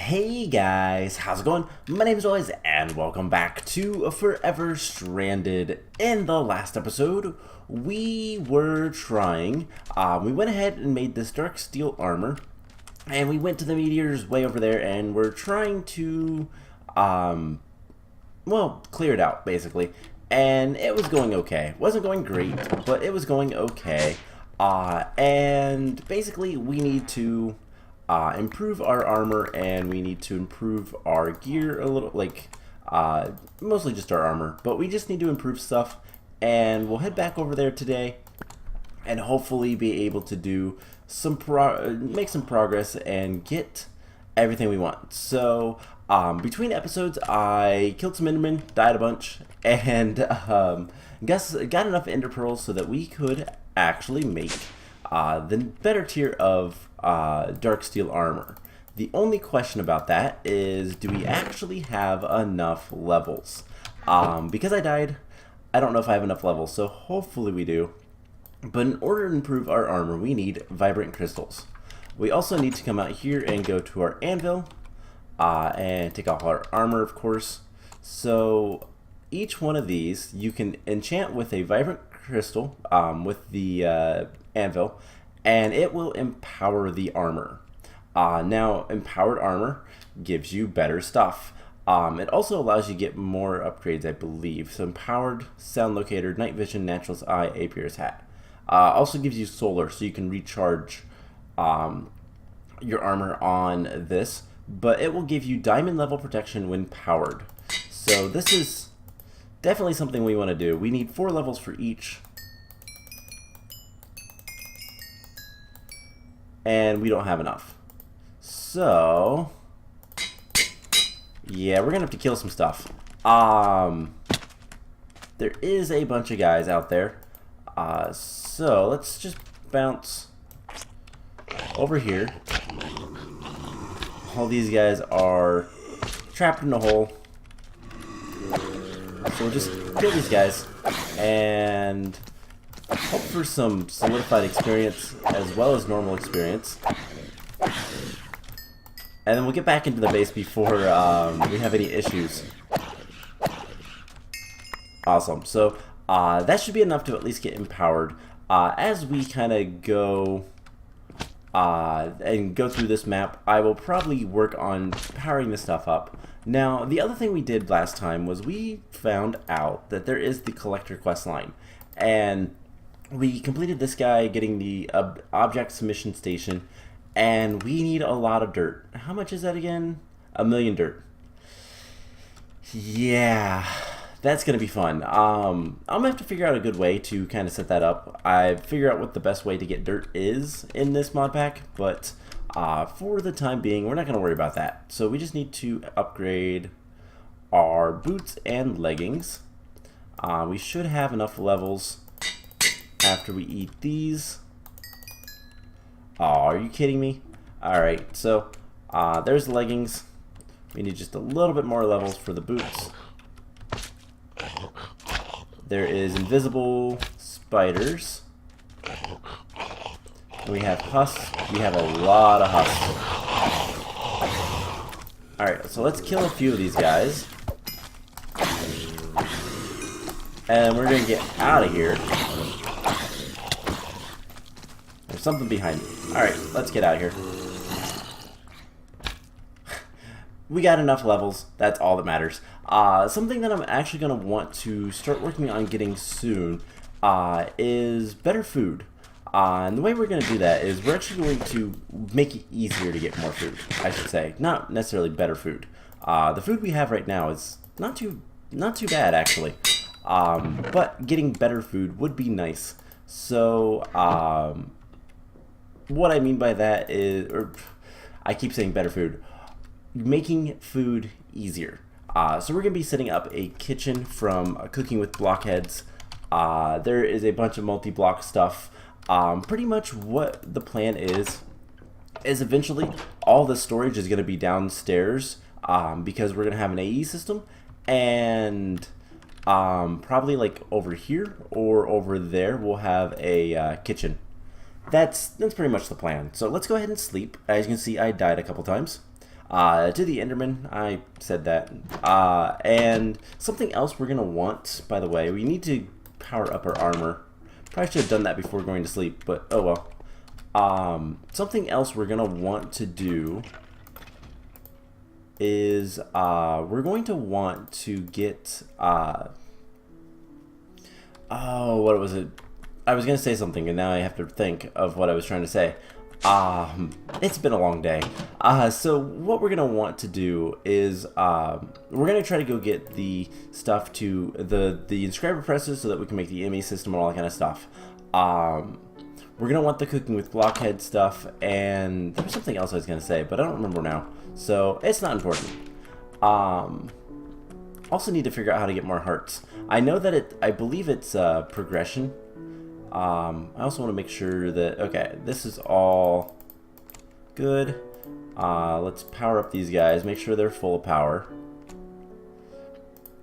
Hey guys, how's it going? My name is Always, and welcome back to Forever Stranded. In the last episode, we were trying, we went ahead and made this dark steel armor, and we went to the Meteor's way over there, and we're trying to, well, clear it out, basically. And it was going okay. It wasn't going great, but it was going okay. And basically, we need to improve our armor, and we need to improve our gear a little, like, mostly just our armor, but we just need to improve stuff, and we'll head back over there today, and hopefully be able to do some make some progress, and get everything we want. So, between episodes, I killed some Endermen, died a bunch, and, got enough Ender Pearls so that we could actually make the better tier of dark steel armor. The only question about that is, do we actually have enough levels? Because I died, I don't know if I have enough levels, so hopefully we do. But in order to improve our armor, we need vibrant crystals. We also need to come out here and go to our anvil, and take off our armor, of course. So each one of these you can enchant with a vibrant crystal, with the anvil, and it will empower the armor. Now, empowered armor gives you better stuff. It also allows you to get more upgrades, I believe. So empowered, sound locator, night vision, natural's eye, Apier's hat. Also gives you solar, so you can recharge your armor on this, but it will give you diamond level protection when powered. So this is definitely something we want to do. We need 4 levels for each, and we don't have enough. So yeah, we're gonna have to kill some stuff. There is a bunch of guys out there, so let's just bounce over here. All these guys are trapped in a hole, so we'll just kill these guys and hope for some solidified experience as well as normal experience. And then we'll get back into the base before we have any issues. Awesome. So that should be enough to at least get empowered. As we kind of go and go through this map, I will probably work on powering this stuff up. Now, the other thing we did last time was we found out that there is the collector quest line, and we completed this guy getting the object submission station, and we need a lot of dirt. How much is that again? 1,000,000 dirt. Yeah, that's gonna be fun. I'm gonna have to figure out a good way to kind of set that up. I figure out what the best way to get dirt is in this mod pack, but for the time being, we're not gonna worry about that. So we just need to upgrade our boots and leggings. We should have enough levels after we eat these. Oh, are you kidding me? Alright, so there's the leggings. We need just a little bit more levels for the boots. There is invisible spiders. And we have husks. We have a lot of husks. Alright, so let's kill a few of these guys. And we're going to get out of here. There's something behind me. Alright, let's get out of here. We got enough levels. That's all that matters. Something that I'm actually going to want to start working on getting soon is better food. And the way we're going to do that is we're actually going to make it easier to get more food, I should say. Not necessarily better food. The food we have right now is not too bad, actually. But getting better food would be nice. So, what I mean by that is, or I keep saying better food, making food easier. So we're going to be setting up a kitchen from cooking with blockheads. There is a bunch of multi-block stuff. Pretty much what the plan is eventually all the storage is going to be downstairs, because we're going to have an AE system, and probably like over here or over there we'll have a kitchen. That's pretty much the plan. So let's go ahead and sleep. As you can see, I died a couple times. To the Enderman, I said that. And something else we're going to want, by the way, we need to power up our armor. Probably should have done that before going to sleep, but oh well. Something else we're going to want to do is we're going to want to get... oh, what was it? I was going to say something, and now I have to think of what I was trying to say. It's been a long day. So what we're going to want to do is we're going to try to go get the stuff to the inscriber presses so that we can make the ME system and all that kind of stuff. We're going to want the cooking with blockhead stuff, and there was something else I was going to say, but I don't remember now. So it's not important. Also need to figure out how to get more hearts. I know that I believe it's progression. I also want to make sure that, okay, this is all good. Let's power up these guys, make sure they're full of power.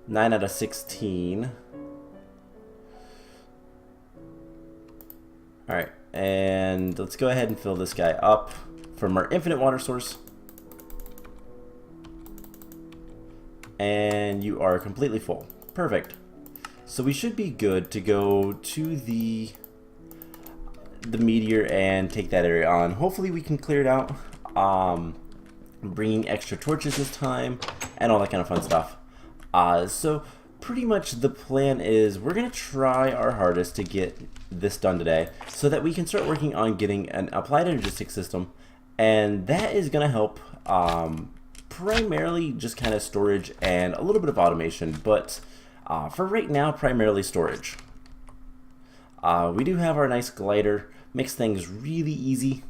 9 out of 16. Alright, and let's go ahead and fill this guy up from our infinite water source. And you are completely full. Perfect. So we should be good to go to the Meteor and take that area on. Hopefully we can clear it out. Bringing extra torches this time and all that kind of fun stuff. So pretty much the plan is we're going to try our hardest to get this done today so that we can start working on getting an applied logistics system, and that is going to help primarily just kind of storage and a little bit of automation, but for right now, primarily storage. We do have our nice glider, makes things really easy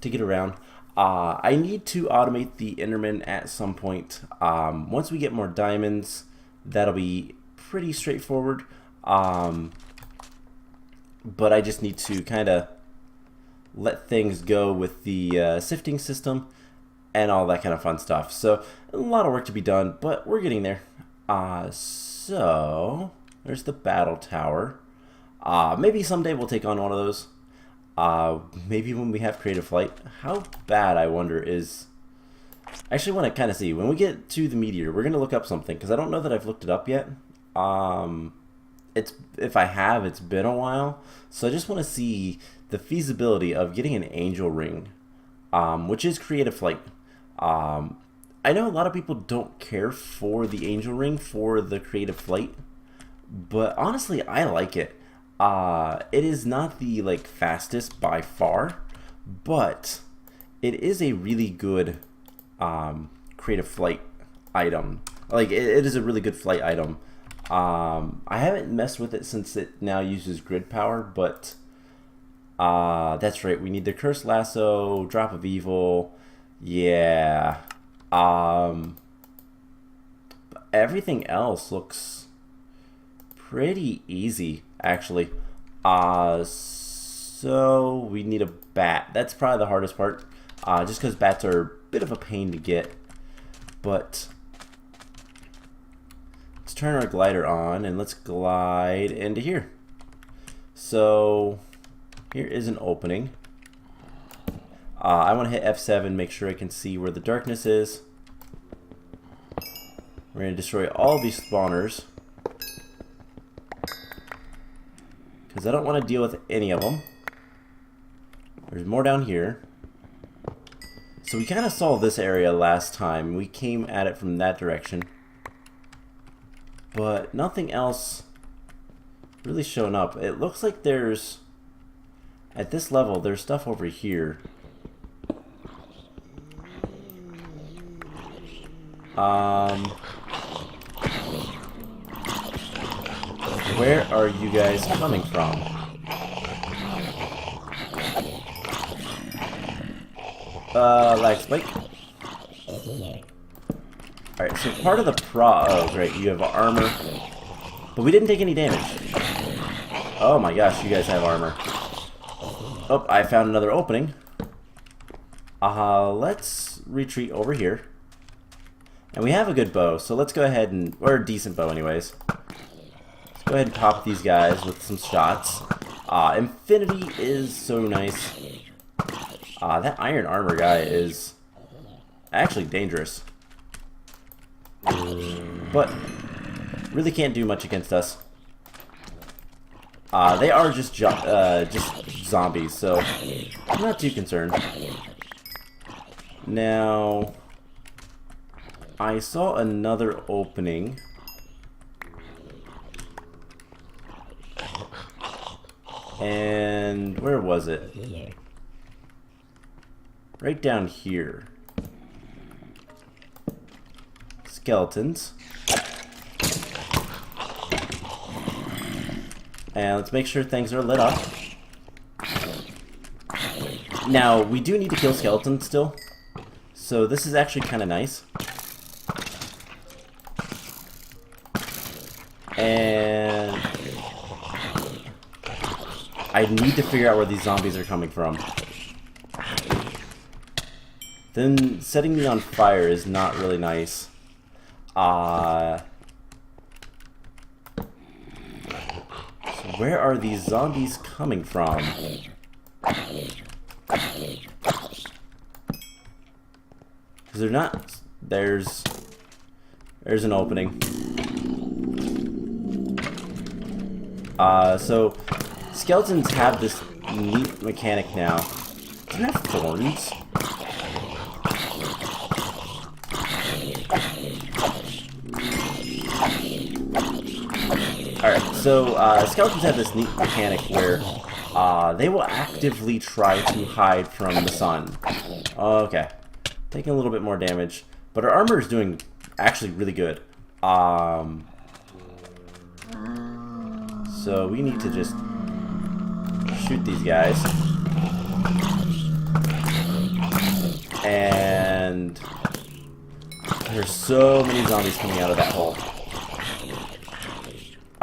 to get around. I need to automate the Enderman at some point. Once we get more diamonds, that'll be pretty straightforward. But I just need to kind of let things go with the sifting system and all that kind of fun stuff. So a lot of work to be done, but we're getting there. So there's the battle tower. Maybe someday we'll take on one of those. Maybe when we have creative flight. How bad, I wonder, is... I actually want to kind of see. When we get to the Meteor, we're going to look up something, because I don't know that I've looked it up yet. If I have, it's been a while. So I just want to see the feasibility of getting an angel ring, which is creative flight. I know a lot of people don't care for the angel ring for the creative flight, but honestly, I like it. It is not the fastest by far, but it is a really good creative flight item. It is a really good flight item. I haven't messed with it since it now uses grid power, but that's right. We need the cursed lasso, drop of evil. Yeah. Everything else looks pretty easy, actually. So we need a bat. That's probably the hardest part, just because bats are a bit of a pain to get. But let's turn our glider on and let's glide into here. So here is an opening. I want to hit F7, make sure I can see where the darkness is. We're going to destroy all these spawners, because I don't want to deal with any of them. There's more down here. So we kind of saw this area last time. We came at it from that direction. But nothing else really showing up. It looks like there's, at this level, there's stuff over here. Where are you guys coming from? Lag spike. Alright, so part of the oh great, you have armor. But we didn't take any damage. Oh my gosh, you guys have armor. Oh, I found another opening. Let's retreat over here. And we have a good bow, so let's go ahead and... or a decent bow anyways. Let's go ahead and pop these guys with some shots. Infinity is so nice. That iron armor guy is actually dangerous. But really can't do much against us. They are just zombies, so I'm not too concerned. Now, I saw another opening. And where was it? Right down here. Skeletons. And let's make sure things are lit up. Now, we do need to kill skeletons still. So this is actually kind of nice. And I need to figure out where these zombies are coming from. Then setting me on fire is not really nice. So where are these zombies coming from? Because they're not... There's an opening. So skeletons have this neat mechanic now. Do you have thorns? Alright, so skeletons have this neat mechanic where they will actively try to hide from the sun. Okay. Taking a little bit more damage. But our armor is doing actually really good. So we need to just shoot these guys. And there's so many zombies coming out of that hole.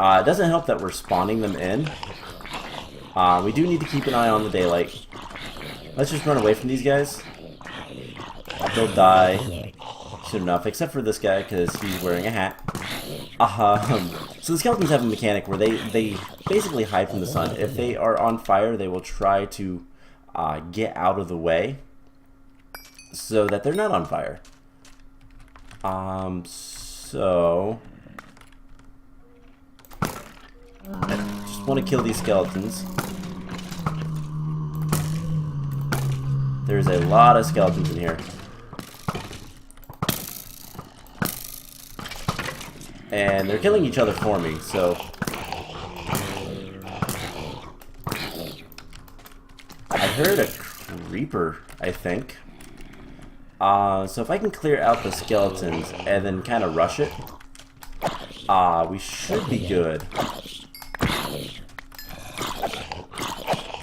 It doesn't help that we're spawning them in. We do need to keep an eye on the daylight. Let's just run away from these guys. They'll die soon enough, except for this guy because he's wearing a hat. So the skeletons have a mechanic where they basically hide from the sun. If they are on fire, they will try to get out of the way so that they're not on fire. So I just want to kill these skeletons. There's a lot of skeletons in here. And they're killing each other for me, so I heard a creeper, I think. So if I can clear out the skeletons and then kind of rush it, we should be good.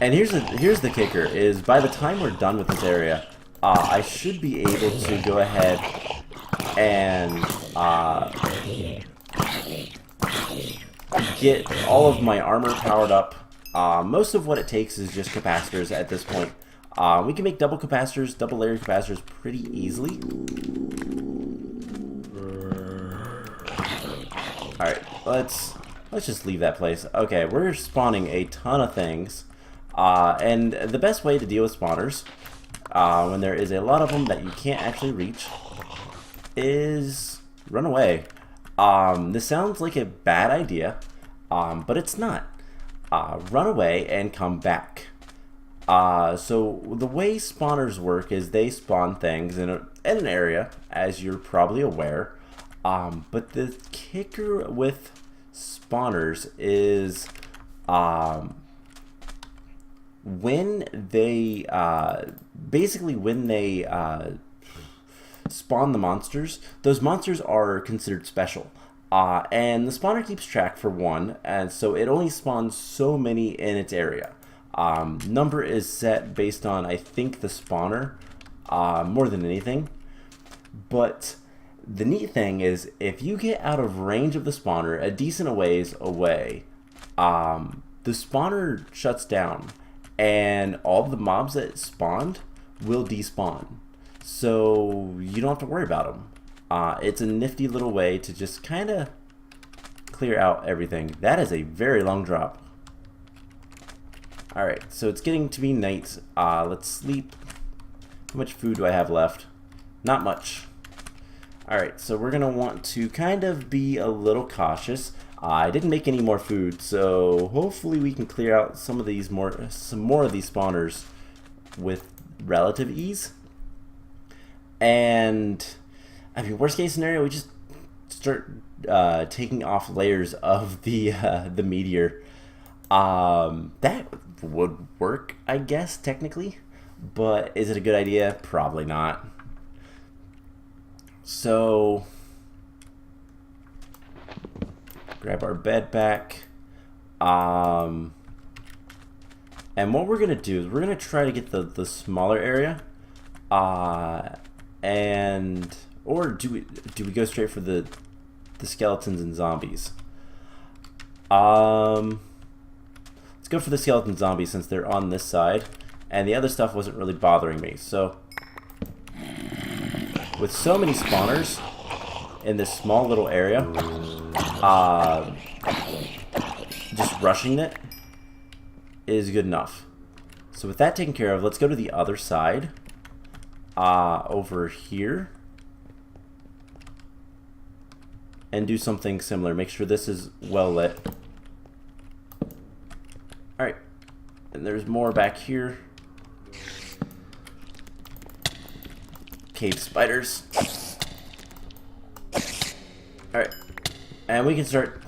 And here's the kicker, is by the time we're done with this area, I should be able to go ahead and get all of my armor powered up. Most of what it takes is just capacitors at this point. We can make double capacitors, double layer capacitors pretty easily. Alright, let's just leave that place. Okay, we're spawning a ton of things. And the best way to deal with spawners, when there is a lot of them that you can't actually reach, is run away. This sounds like a bad idea, but it's not. Run away and come back. So the way spawners work is they spawn things in an area, as you're probably aware. But the kicker with spawners is when they spawn the monsters, those monsters are considered special. And the spawner keeps track for one, and so it only spawns so many in its area. Number is set based on, I think, the spawner, more than anything. But the neat thing is, if you get out of range of the spawner a decent ways away, the spawner shuts down, and all of the mobs that spawned will despawn. So you don't have to worry about them. It's a nifty little way to just kind of clear out everything. That is a very long drop. Alright, so it's getting to be night. Let's sleep. How much food do I have left? Not much. Alright, so we're going to want to kind of be a little cautious. I didn't make any more food, so hopefully we can clear out some of these some more of these spawners with relative ease. And I mean, worst case scenario, we just start taking off layers of the meteor. That would work, I guess, technically, but is it a good idea? Probably not. So grab our bed back. And what we're gonna do is we're gonna try to get the smaller area. Or do we go straight for the skeletons and zombies? Let's go for the skeleton zombies since they're on this side, and the other stuff wasn't really bothering me. So with so many spawners in this small little area, just rushing it is good enough. So with that taken care of, let's go to the other side, over here, and do something similar. Make sure this is well lit. Alright, and there's more back here. Cave spiders. Alright, and we can start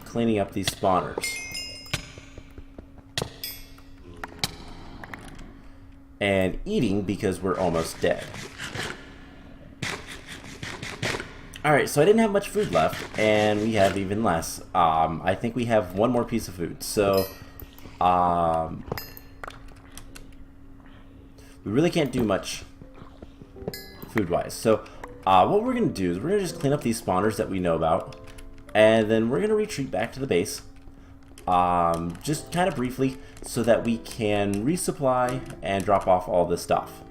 cleaning up these spawners. And eating because we're almost dead. Alright, so I didn't have much food left, and we have even less. I think we have one more piece of food, so we really can't do much food-wise. So what we're going to do is we're going to just clean up these spawners that we know about, and then we're going to retreat back to the base, just kind of briefly, so that we can resupply and drop off all this stuff.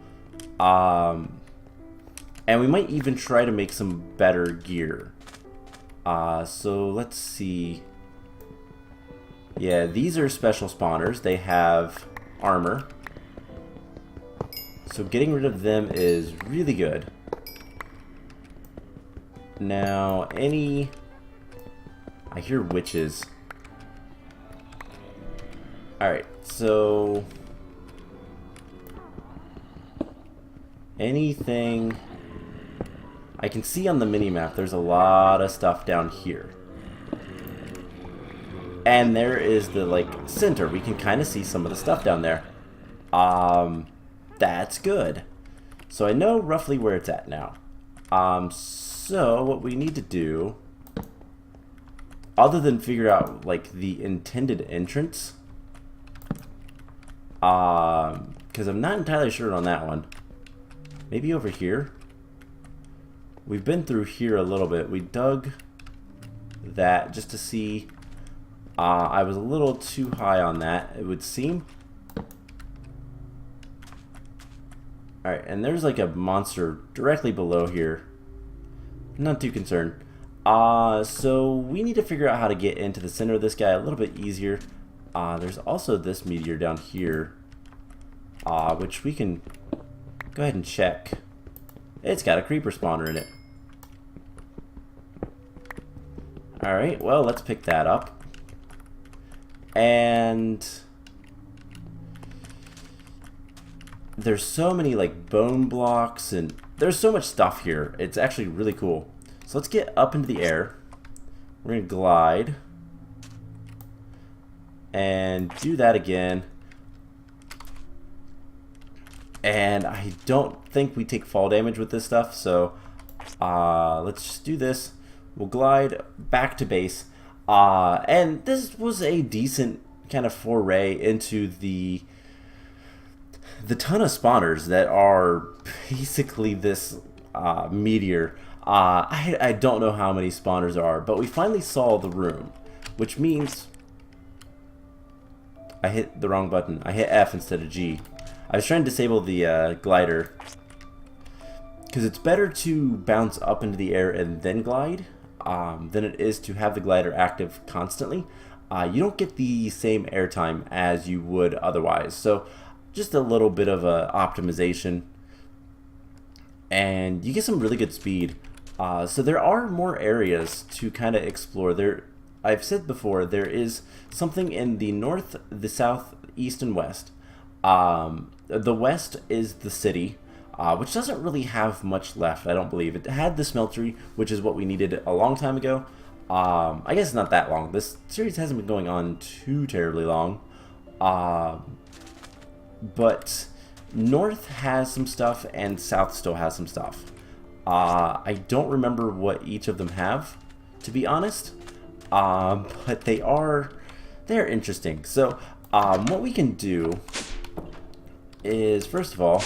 And we might even try to make some better gear. So let's see. Yeah, these are special spawners. They have armor. So getting rid of them is really good. Now, I hear witches. Alright, so anything I can see on the mini-map, there's a lot of stuff down here. And there is the, like, center. We can kind of see some of the stuff down there. That's good. So I know roughly where it's at now. So what we need to do, other than figure out, like, the intended entrance, because I'm not entirely sure on that one. Maybe over here? We've been through here a little bit. We dug that just to see. I was a little too high on that, it would seem. Alright, and there's like a monster directly below here. Not too concerned. So we need to figure out how to get into the center of this guy a little bit easier. There's also this meteor down here, which we can go ahead and check. It's got a creeper spawner in it. Alright, well, let's pick that up. And there's so many, like, bone blocks, and there's so much stuff here. It's actually really cool. So let's get up into the air. We're going to glide. And do that again. And I don't think we take fall damage with this stuff, so let's just do this. We'll glide back to base. And this was a decent kind of foray into the ton of spawners that are basically this meteor. I don't know how many spawners there are, but we finally saw the room, which means I hit the wrong button. I hit F instead of G. I was trying to disable the glider because it's better to bounce up into the air and then glide than it is to have the glider active constantly. You don't get the same airtime as you would otherwise. So just a little bit of a optimization. and you get some really good speed. So there are more areas to kind of explore. I've said before, there is something in the north, the south, east, and west. The west is the city, which doesn't really have much left, I don't believe. It had the smeltery, which is what we needed a long time ago. I guess not that long. This series hasn't been going on too terribly long. But north has some stuff, and south still has some stuff. I don't remember what each of them have, to be honest. But they're interesting. So, what we can do is, first of all,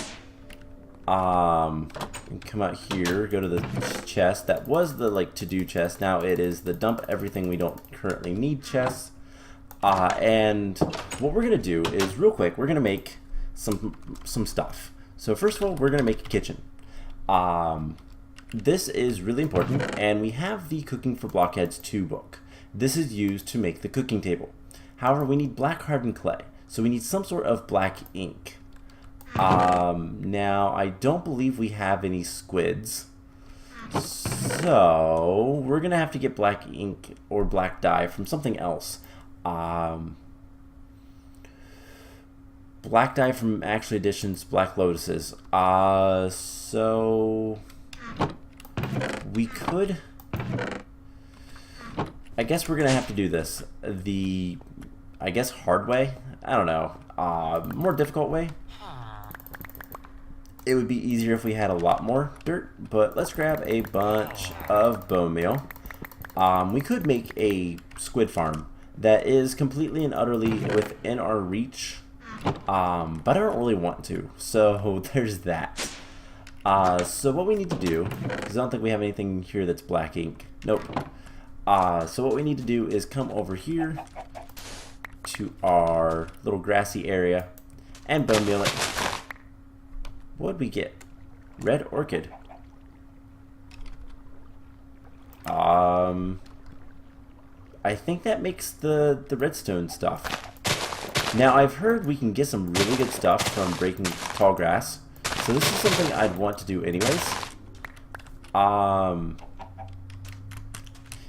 come out here, go to the chest. That was the, like, to-do chest. Now it is the dump everything we don't currently need chest. And what we're gonna do is, real quick, we're gonna make some stuff. So first of all, we're gonna make a kitchen. This is really important, and we have the Cooking for Blockheads 2 book. This is used to make the cooking table. However, we need black hardened clay, so we need some sort of black ink. Now, I don't believe we have any squids, so we're gonna have to get black ink or black dye from something else. Black dye from Actually Edition's Black Lotuses. So we could, I guess we're gonna have to do this I guess hard way. I don't know, more difficult way. It would be easier if we had a lot more dirt, but let's grab a bunch of bone meal. We could make a squid farm that is completely and utterly within our reach, but I don't really want to, so there's that. So what we need to do, because I don't think we have anything here that's black ink. Nope. So what we need to do is come over here to our little grassy area and bone meal it. What'd we get? Red orchid. I think that makes the redstone stuff. Now, I've heard we can get some really good stuff from breaking tall grass, so this is something I'd want to do anyways.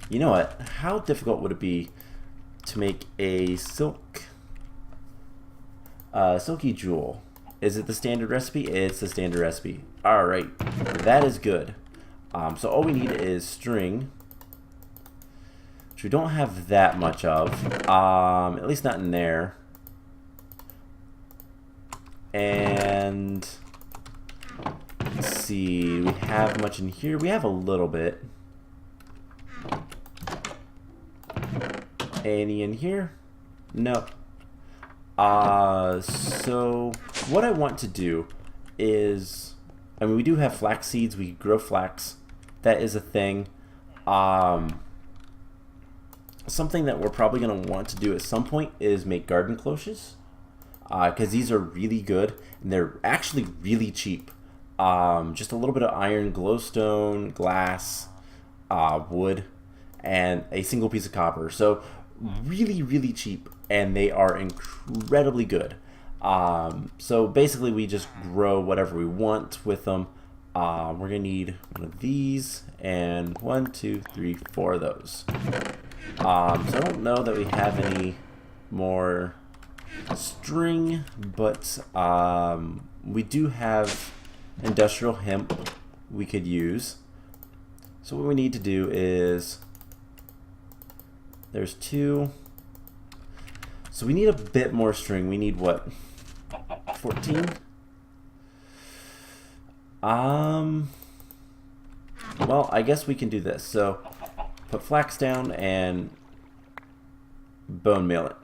You know what? How difficult would it be to make a silky jewel? Is it the standard recipe? It's the standard recipe. Alright, that is good. So all we need is string, which we don't have that much of, at least not in there. And let's see, we have much in here. We have a little bit. Any in here? No. So what I want to do is, I mean, we do have flax seeds. We grow flax. That is a thing. Something that we're probably going to want to do at some point is make garden cloches, because these are really good and they're actually really cheap. Just a little bit of iron, glowstone, glass, wood, and a single piece of copper. So really, really cheap, and they are incredibly good. So basically we just grow whatever we want with them. We're gonna need one of these and 1, 2, 3, 4 of those. So I don't know that we have any more string, but we do have industrial hemp we could use. So what we need to do is, there's 2. So we need a bit more string. We need what? 14? Well, I guess we can do this. So put flax down and bone meal it.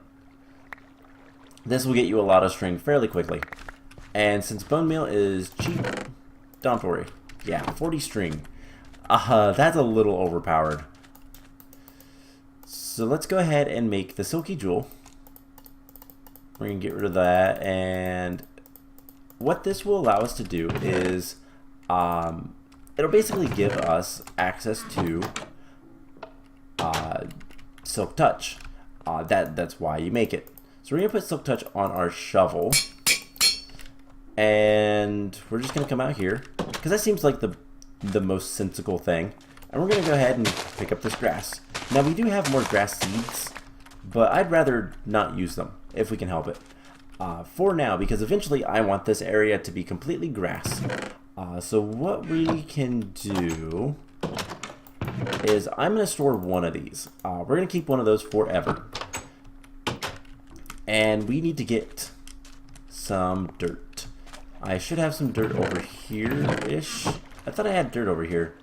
This will get you a lot of string fairly quickly. And since bone meal is cheap, don't worry. Yeah, 40 string. That's a little overpowered. So let's go ahead and make the silky jewel. We're going to get rid of that, and what this will allow us to do is it'll basically give us access to Silk Touch. That's why you make it. So we're going to put Silk Touch on our shovel, and we're just going to come out here because that seems like the most sensible thing. And we're going to go ahead and pick up this grass. Now we do have more grass seeds, but I'd rather not use them if we can help it. For now, because eventually I want this area to be completely grass. So what we can do is I'm going to store one of these. We're going to keep one of those forever. And we need to get some dirt. I should have some dirt over here-ish. I thought I had dirt over here.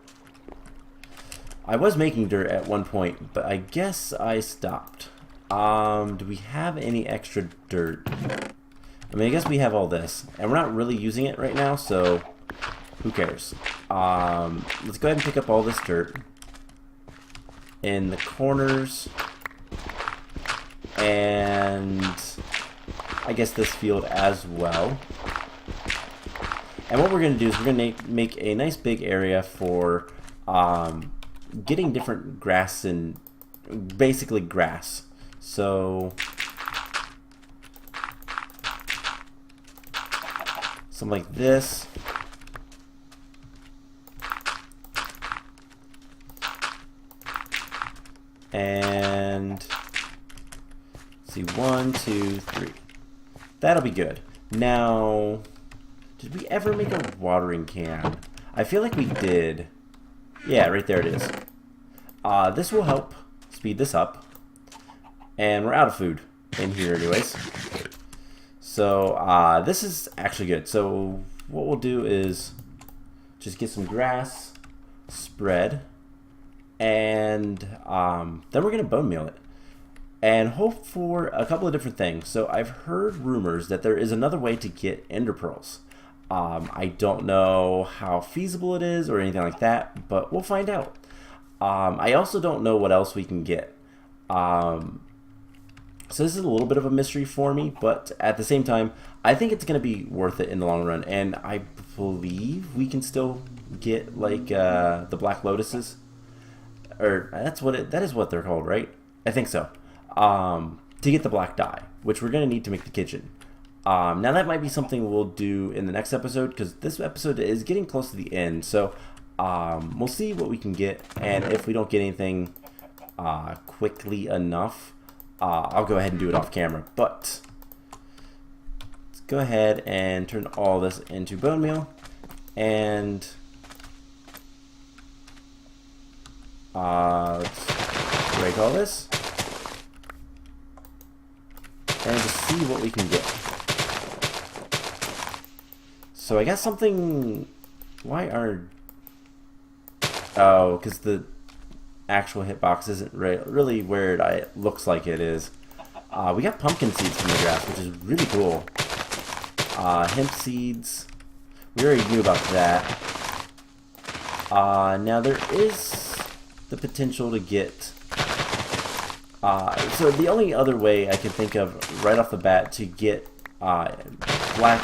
I was making dirt at one point, but I guess I stopped. Do we have any extra dirt? I mean, I guess we have all this, and we're not really using it right now, so who cares? Let's go ahead and pick up all this dirt in the corners, and I guess this field as well. And what we're going to do is we're going to make a nice big area for getting different grass and basically grass. So something like this. And let's see, 1, 2, 3. That'll be good. Now, did we ever make a watering can? I feel like we did. Yeah, right there it is. This will help speed this up. And we're out of food in here anyways. So this is actually good. So what we'll do is just get some grass, spread, and then we're going to bone meal it. And hope for a couple of different things. So I've heard rumors that there is another way to get ender pearls. I don't know how feasible it is or anything like that, but we'll find out. I also don't know what else we can get. So this is a little bit of a mystery for me, but at the same time, I think it's going to be worth it in the long run. And I believe we can still get like the black lotuses, or that is what they're called, right? I think so. To get the black dye, which we're going to need to make the kitchen. Now that might be something we'll do in the next episode, because this episode is getting close to the end. So we'll see what we can get, and if we don't get anything quickly enough, I'll go ahead and do it off camera. But let's go ahead and turn all this into bone meal, and let's break all this and just see what we can get. So I got something. Why are... Oh, because the actual hitbox isn't really where it looks like it is. We got pumpkin seeds from the grass, which is really cool. Hemp seeds. We already knew about that. Now there is the potential to get... so the only other way I can think of right off the bat to get black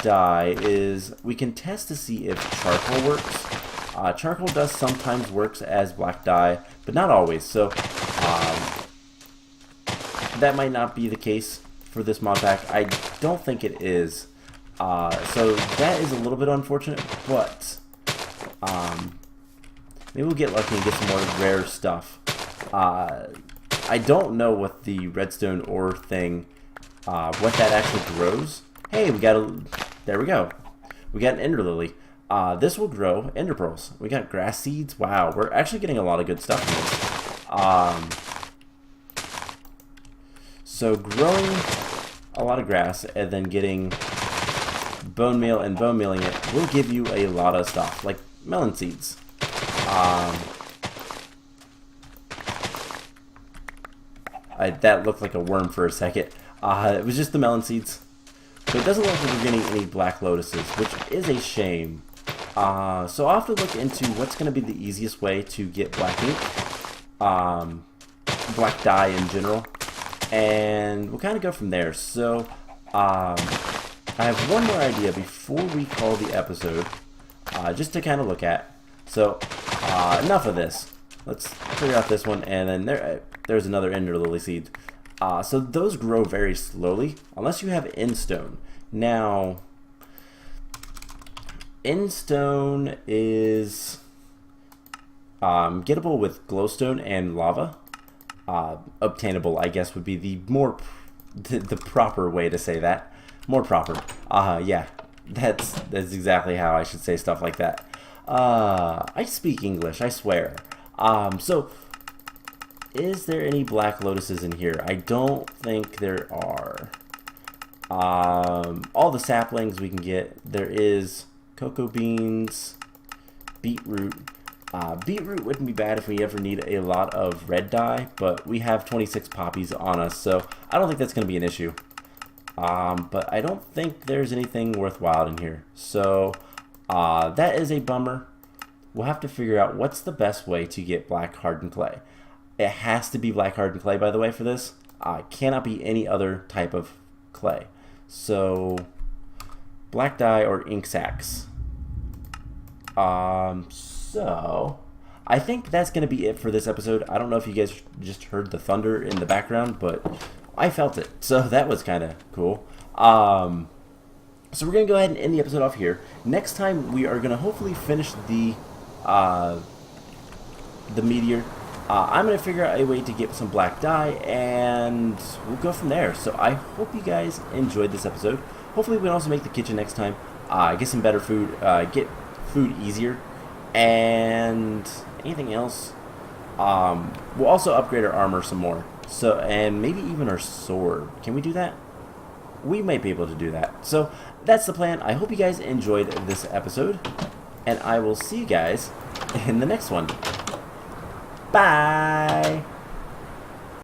dye is we can test to see if charcoal works. Charcoal does sometimes works as black dye, but not always. So that might not be the case for this mod pack. I don't think it is. So that is a little bit unfortunate, but maybe we'll get lucky and get some more rare stuff. I don't know what the redstone ore thing, what that actually grows. Hey, there we go. We got an ender lily. This will grow ender pearls. We got grass seeds. Wow, we're actually getting a lot of good stuff from this. So growing a lot of grass and then getting bone meal and bone mealing it will give you a lot of stuff, like melon seeds. That looked like a worm for a second. It was just the melon seeds. So it doesn't look like we're getting any black lotuses, which is a shame. So I'll have to look into what's going to be the easiest way to get black ink, black dye in general, and we'll kind of go from there. So I have one more idea before we call the episode, just to kind of look at. So enough of this. Let's clear out this one, and then there's another ender lily seed. So those grow very slowly, unless you have end stone. Now, Endstone is gettable with glowstone and lava. Obtainable, I guess, would be the proper way to say that. More proper. Yeah, that's exactly how I should say stuff like that. I speak English, I swear. So, is there any black lotuses in here? I don't think there are. All the saplings we can get. There is cocoa beans, beetroot. Beetroot wouldn't be bad if we ever need a lot of red dye, but we have 26 poppies on us, so I don't think that's going to be an issue. But I don't think there's anything worthwhile in here. So that is a bummer. We'll have to figure out what's the best way to get black hardened clay. It has to be black hardened clay, by the way, for this. It cannot be any other type of clay. So black dye or ink sacs. So I think that's going to be it for this episode. I don't know if you guys just heard the thunder in the background, but I felt it. So that was kind of cool. So we're going to go ahead and end the episode off here. Next time we are going to hopefully finish the Meteor. I'm going to figure out a way to get some black dye, and we'll go from there. So I hope you guys enjoyed this episode. Hopefully we can also make the kitchen next time. Get some better food, get food easier, and anything else. We'll also upgrade our armor some more. So, and maybe even our sword. Can we do that? We might be able to do that. So that's the plan. I hope you guys enjoyed this episode, and I will see you guys in the next one. Bye!